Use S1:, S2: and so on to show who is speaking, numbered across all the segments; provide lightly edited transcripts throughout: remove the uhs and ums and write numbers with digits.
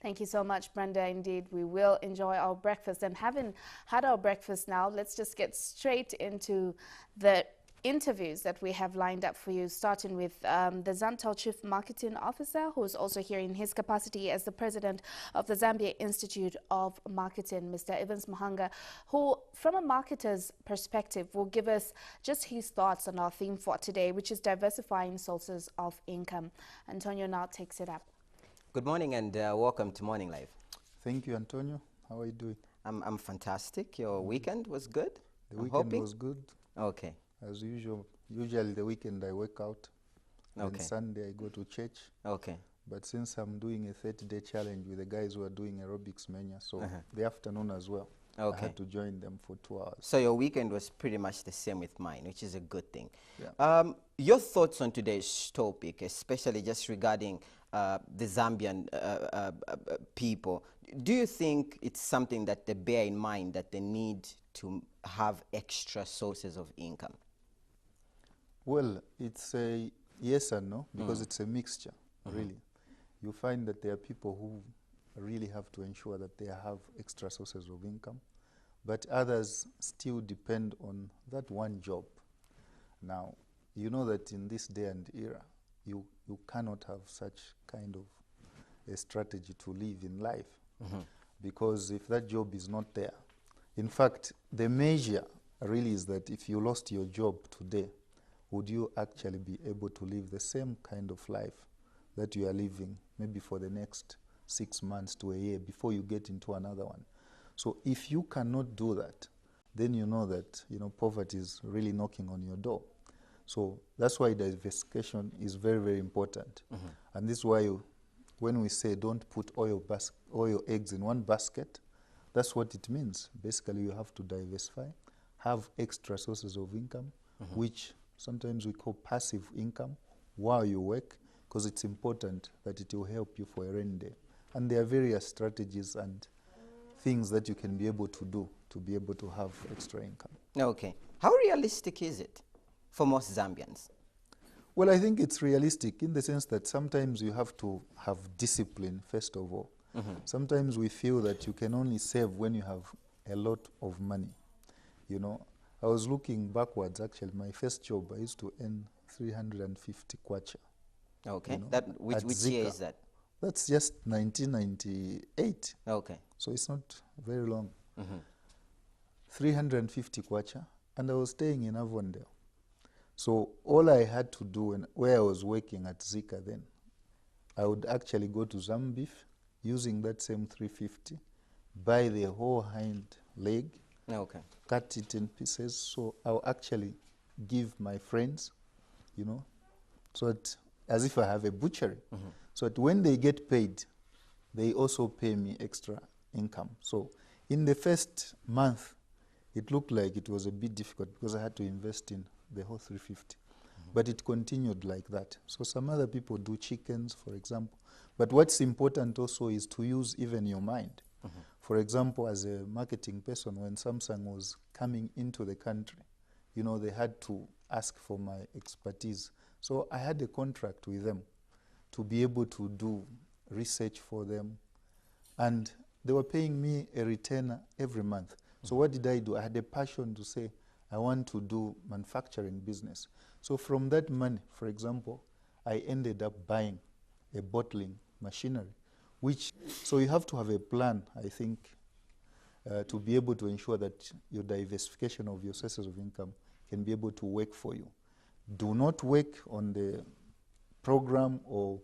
S1: Thank you so much, Brenda. Indeed, we will enjoy our breakfast. And having had our breakfast now, let's just get straight into the interviews that we have lined up for you, starting with the Zantel Chief Marketing Officer, who's also here in his capacity as the President of the Zambia Institute of Marketing, Mr. Evans Muhanga, who, from a marketer's perspective, will give us just his thoughts on our theme for today, which is diversifying sources of income. Antonio now takes it up.
S2: Good morning and welcome to Morning Live.
S3: Thank you, Antonio. How are you doing?
S2: I'm fantastic. Your weekend was good?
S3: The weekend was good.
S2: Okay.
S3: As usual, usually the weekend I work out.
S2: Okay.
S3: And Sunday I go to church.
S2: Okay.
S3: But since I'm doing a 30-day challenge with the guys who are doing aerobics mania, so the afternoon as well, I had to join them for 2 hours.
S2: So your weekend was pretty much the same with mine, which is a good thing.
S3: Yeah.
S2: Your thoughts on today's topic, especially just regarding the Zambian people. Do you think it's something that they bear in mind, that they need to have extra sources of income?
S3: Well, it's a yes and no, because it's a mixture, really. You find that there are people who really have to ensure that they have extra sources of income, but others still depend on that one job. Now, you know that in this day and era, you cannot have such kind of a strategy to live in life, because if that job is not there, in fact, the measure really is that if you lost your job today, would you actually be able to live the same kind of life that you are living maybe for the next 6 months to a year before you get into another one? So if you cannot do that, then you know that poverty is really knocking on your door. So that's why diversification is very, very important. And this is why when we say don't put all your eggs in one basket, that's what it means. Basically, you have to diversify, have extra sources of income, which sometimes we call passive income while you work, because it's important that it will help you for a rainy day. And there are various strategies and things that you can be able to do to be able to have extra income.
S2: Okay. How realistic is it for most Zambians?
S3: Well, I think it's realistic in the sense that sometimes you have to have discipline, first of all. Sometimes we feel that you can only save when you have a lot of money. I was looking backwards, actually. My first job, I used to earn 350 kwacha.
S2: Okay. Which year is that?
S3: That's just 1998.
S2: Okay.
S3: So it's not very long. 350 kwacha, and I was staying in Avondale. So all I had to do, where I was working at Zika then, I would actually go to Zambif using that same 350, buy the whole hind leg, cut it in pieces. So I'll actually give my friends, so that as if I have a butchery. So that when they get paid, they also pay me extra income. So in the first month, it looked like it was a bit difficult because I had to invest in the whole 350. But it continued like that. So some other people do chickens, for example. But what's important also is to use even your mind. For example, as a marketing person, when Samsung was coming into the country, they had to ask for my expertise. So I had a contract with them to be able to do research for them. And they were paying me a retainer every month. So what did I do? I had a passion to say, I want to do manufacturing business. So from that money, for example, I ended up buying a bottling machinery, so you have to have a plan, I think, to be able to ensure that your diversification of your sources of income can be able to work for you. Do not work on the program or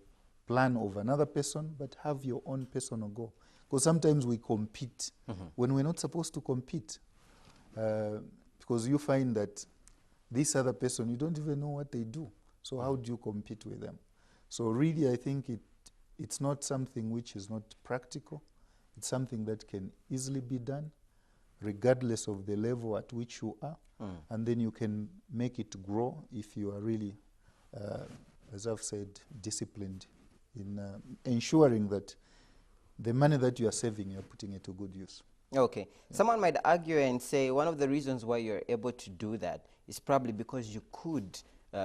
S3: plan of another person, but have your own personal goal. Because sometimes we compete when we're not supposed to compete. Because you find that this other person, you don't even know what they do. So how do you compete with them? So really, I think it's not something which is not practical. It's something that can easily be done, regardless of the level at which you are. And then you can make it grow if you are really, as I've said, disciplined in ensuring that the money that you are saving, you're putting it to good use.
S2: Okay. Yeah. Someone might argue and say one of the reasons why you're able to do that is probably because you could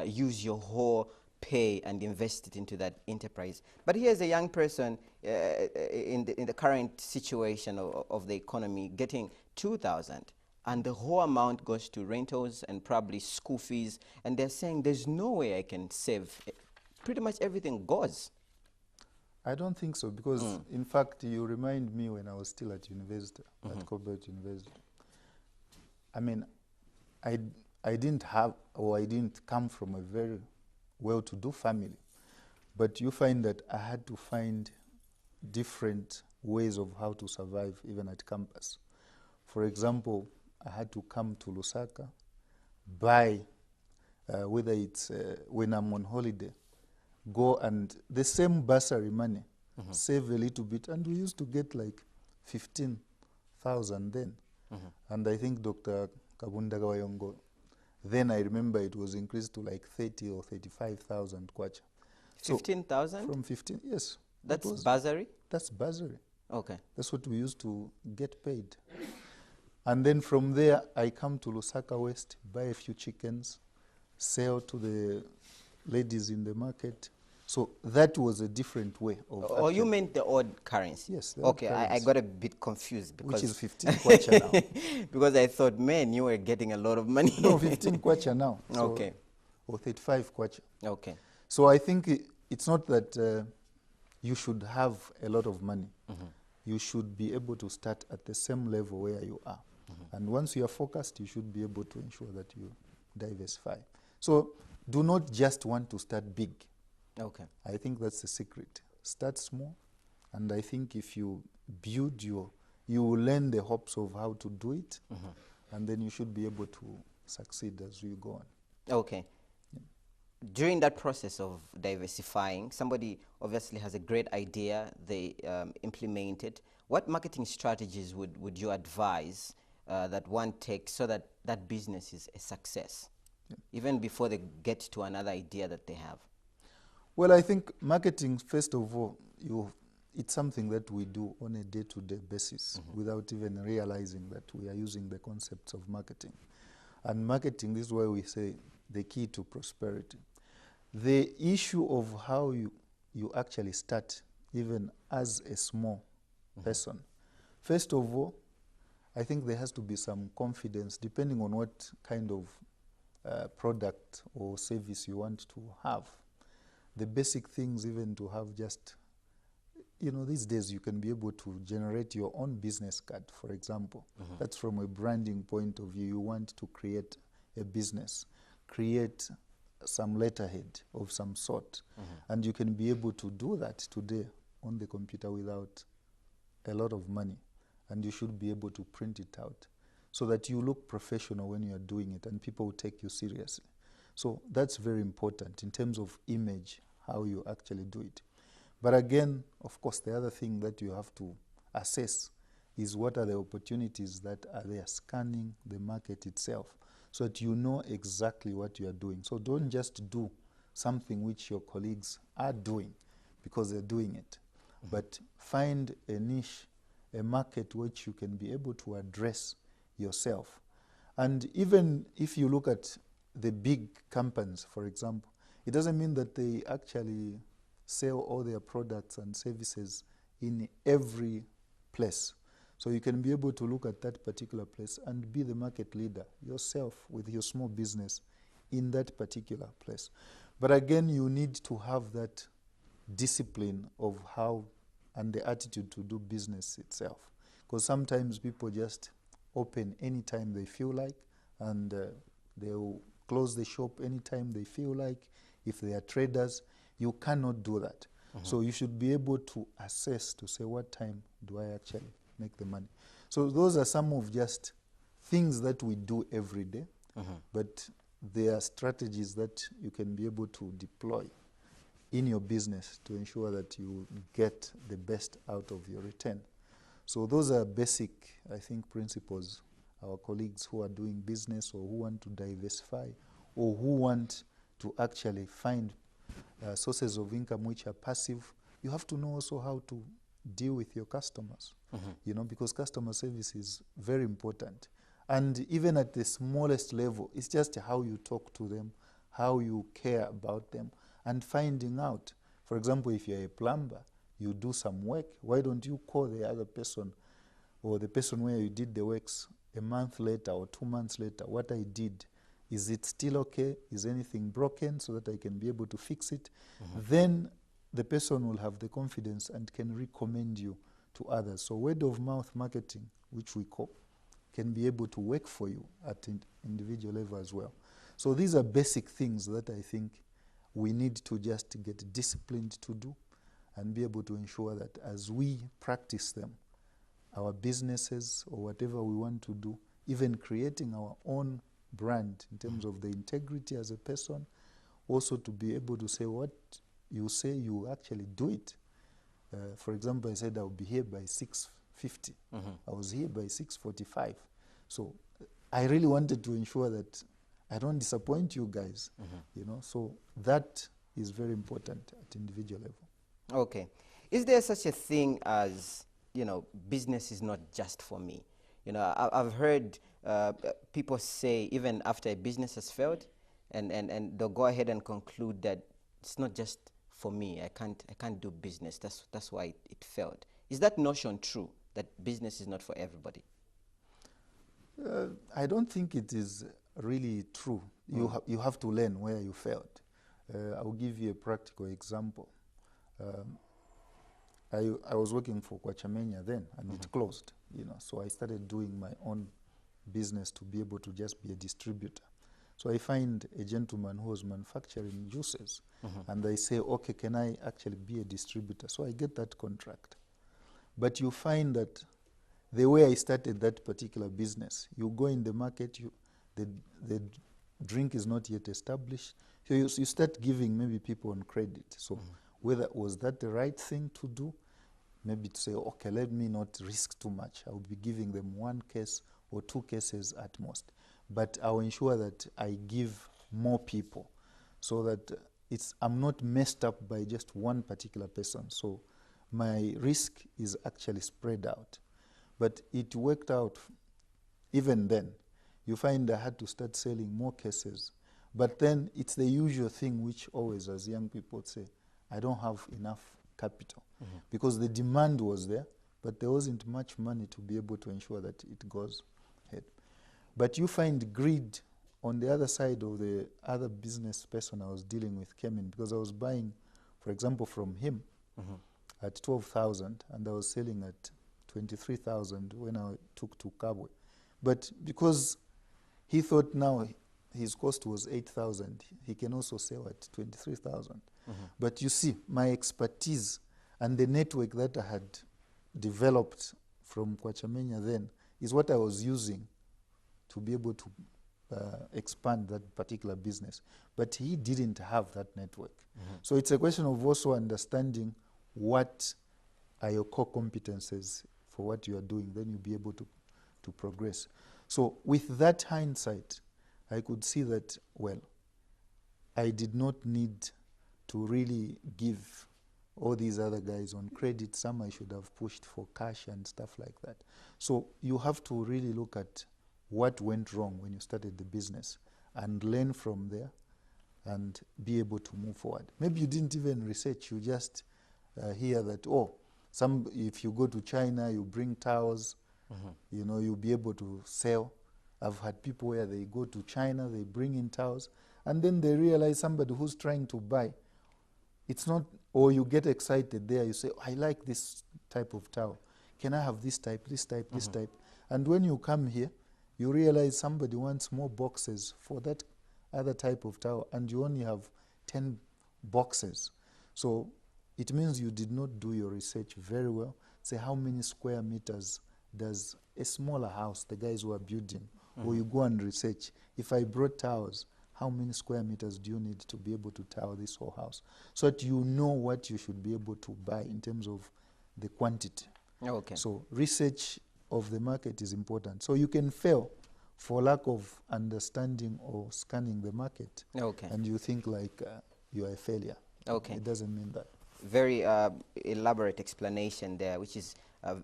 S2: use your whole pay and invest it into that enterprise. But here's a young person in the current situation of the economy getting 2,000, and the whole amount goes to rentals and probably school fees, and they're saying there's no way I can save. Pretty much everything goes.
S3: I don't think so, because in fact, you remind me when I was still at university, at corporate university. I mean, I didn't have, or I didn't come from a very well-to-do family, but you find that I had to find different ways of how to survive even at campus. For example, I had to come to Lusaka, buy, whether it's when I'm on holiday, go and the same bursary money, save a little bit, and we used to get like 15,000 then. And I think Dr. Kabunda Gawayongo, then I remember it was increased to like 30 or 35,000 kwacha.
S2: 15,000?
S3: From 15, yes.
S2: That's bursary?
S3: That's bursary.
S2: Okay.
S3: That's what we used to get paid. And then from there, I come to Lusaka West, buy a few chickens, sell to the ladies in the market. So that was a different way of.
S2: Oh, you meant the odd currency?
S3: Yes.
S2: Okay, I got a bit confused because.
S3: Which is 15 kwacha now.
S2: Because I thought, man, you were getting a lot of money.
S3: No, 15 kwacha now. So,
S2: okay.
S3: Or 35 kwacha.
S2: Okay.
S3: So I think it's not that you should have a lot of money. You should be able to start at the same level where you are. And once you are focused, you should be able to ensure that you diversify. So do not just want to start big.
S2: Okay.
S3: I think that's the secret. Start small, and I think if you build you will learn the hopes of how to do it, and then you should be able to succeed as you go on.
S2: Okay. Yeah. During that process of diversifying, somebody obviously has a great idea, they implement it. What marketing strategies would you advise that one takes so that that business is a success, even before they get to another idea that they have?
S3: Well, I think marketing, first of all, it's something that we do on a day-to-day basis without even realizing that we are using the concepts of marketing. And marketing, this is why we say the key to prosperity. The issue of how you actually start, even as a small person, first of all, I think there has to be some confidence, depending on what kind of product or service you want to have. The basic things, even to have just, these days you can be able to generate your own business card, for example. That's from a branding point of view. You want to create a business, create some letterhead of some sort. And you can be able to do that today on the computer without a lot of money. And you should be able to print it out so that you look professional when you are doing it and people will take you seriously. So that's very important in terms of image, how you actually do it. But again, of course, the other thing that you have to assess is what are the opportunities that are there, scanning the market itself so that you know exactly what you are doing. So don't just do something which your colleagues are doing because they're doing it, but find a niche, a market which you can be able to address yourself. And even if you look at the big companies, for example, it doesn't mean that they actually sell all their products and services in every place. So you can be able to look at that particular place and be the market leader yourself with your small business in that particular place. But again, you need to have that discipline of how and the attitude to do business itself. Because sometimes people just open anytime they feel like, and they'll close the shop anytime they feel like. If they are traders, you cannot do that. So you should be able to assess to say, what time do I actually make the money? So those are some of just things that we do every day, but there are strategies that you can be able to deploy in your business to ensure that you get the best out of your return. So those are basic, I think, principles our colleagues who are doing business or who want to diversify or who want to actually find sources of income which are passive, you have to know also how to deal with your customers, because customer service is very important. And even at the smallest level, it's just how you talk to them, how you care about them, and finding out. For example, if you're a plumber, you do some work, why don't you call the other person or the person where you did the works a month later or 2 months later, what I did, is it still okay? Is anything broken so that I can be able to fix it? Then the person will have the confidence and can recommend you to others. So word of mouth marketing, which we call, can be able to work for you at individual level as well. So these are basic things that I think we need to just get disciplined to do and be able to ensure that as we practice them, our businesses or whatever we want to do, even creating our own brand in terms of the integrity as a person, also to be able to say what you say, you actually do it. For example, I said I'll be here by 6:50. I was here by 6:45. So I really wanted to ensure that I don't disappoint you guys, you know. So that is very important at individual level.
S2: Okay. Is there such a thing as, you know, business is not just for me? You know, I've heard people say even after a business has failed, and they'll go ahead and conclude that it's not just for me. I can't do business. That's why it failed. Is that notion true, that business is not for everybody?
S3: I don't think it is really true. You have to learn where you failed. I'll give you a practical example. I was working for Kwachamenya then, and it closed, you know. So I started doing my own business to be able to just be a distributor. So I find a gentleman who was manufacturing juices, and I say, okay, can I actually be a distributor? So I get that contract. But you find that the way I started that particular business, you go in the market, the drink is not yet established, so you start giving maybe people on credit. So whether was that the right thing to do? Maybe to say, okay, let me not risk too much. I will be giving them 1 case or 2 cases at most. But I will ensure that I give more people so that I'm not messed up by just one particular person. So my risk is actually spread out. But it worked out even then. You find I had to start selling more cases. But then it's the usual thing which always, as young people say, I don't have enough capital. Because the demand was there, but there wasn't much money to be able to ensure that it goes ahead. But you find greed on the other side of the other business person I was dealing with came in, because I was buying, for example, from him at 12,000, and I was selling at 23,000 when I took to Kabwe. But because he thought now his cost was 8,000, he can also sell at 23,000. But you see, my expertise and the network that I had developed from Kwachamenya then is what I was using to be able to expand that particular business. But he didn't have that network. So it's a question of also understanding what are your core competences for what you are doing. Then you'll be able to progress. So with that hindsight, I could see that, well, I did not need to really give all these other guys on credit. Some I should have pushed for cash and stuff like that. So you have to really look at what went wrong when you started the business and learn from there and be able to move forward. Maybe you didn't even research, you just hear that, if you go to China, you bring towels, you know, you'll be able to sell. I've had people where they go to China, they bring in towels, and then they realize somebody who's trying to buy, it's not, or you get excited there, you say, I like this type of towel. Can I have this type, this type, this type? And when you come here, you realize somebody wants more boxes for that other type of towel, and you only have 10 boxes. So it means you did not do your research very well. Say, how many square meters does a smaller house, the guys who are building, or you go and research, if I brought towels, how many square meters do you need to be able to towel this whole house? So that you know what you should be able to buy in terms of the quantity.
S2: Okay.
S3: So research of the market is important. So you can fail for lack of understanding or scanning the market.
S2: Okay.
S3: And you think like you are a failure.
S2: Okay.
S3: It doesn't mean that.
S2: Very elaborate explanation there, which is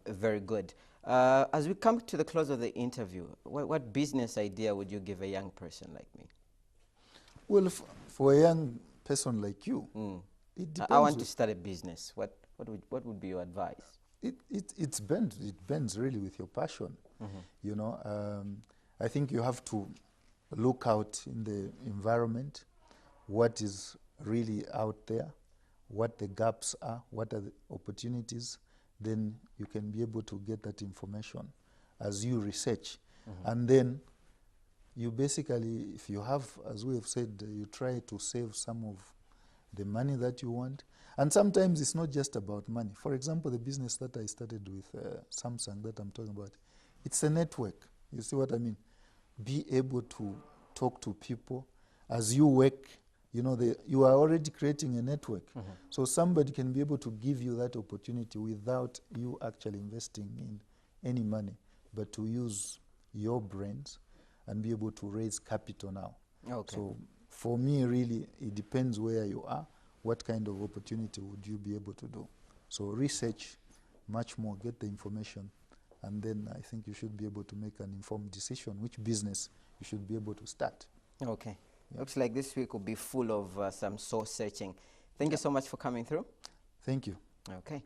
S2: very good. As we come to the close of the interview, what business idea would you give a young person like me?
S3: Well, for a young person like you, it depends.
S2: I want to start a business. What would be your advice?
S3: It bends really with your passion. You know, I think you have to look out in the environment, what is really out there, what the gaps are, what are the opportunities. Then you can be able to get that information as you research. And then you basically, if you have, as we have said, you try to save some of the money that you want. And sometimes it's not just about money. For example, the business that I started with Samsung that I'm talking about, it's a network. You see what I mean? Be able to talk to people as you work. You know, you are already creating a network. So somebody can be able to give you that opportunity without you actually investing in any money, but to use your brains and be able to raise capital now.
S2: Okay.
S3: So for me, really, it depends where you are. What kind of opportunity would you be able to do? So research much more, get the information, and then I think you should be able to make an informed decision which business you should be able to start.
S2: Okay. Looks like this week will be full of some soul searching. Thank you so much for coming through.
S3: Thank you.
S2: Okay.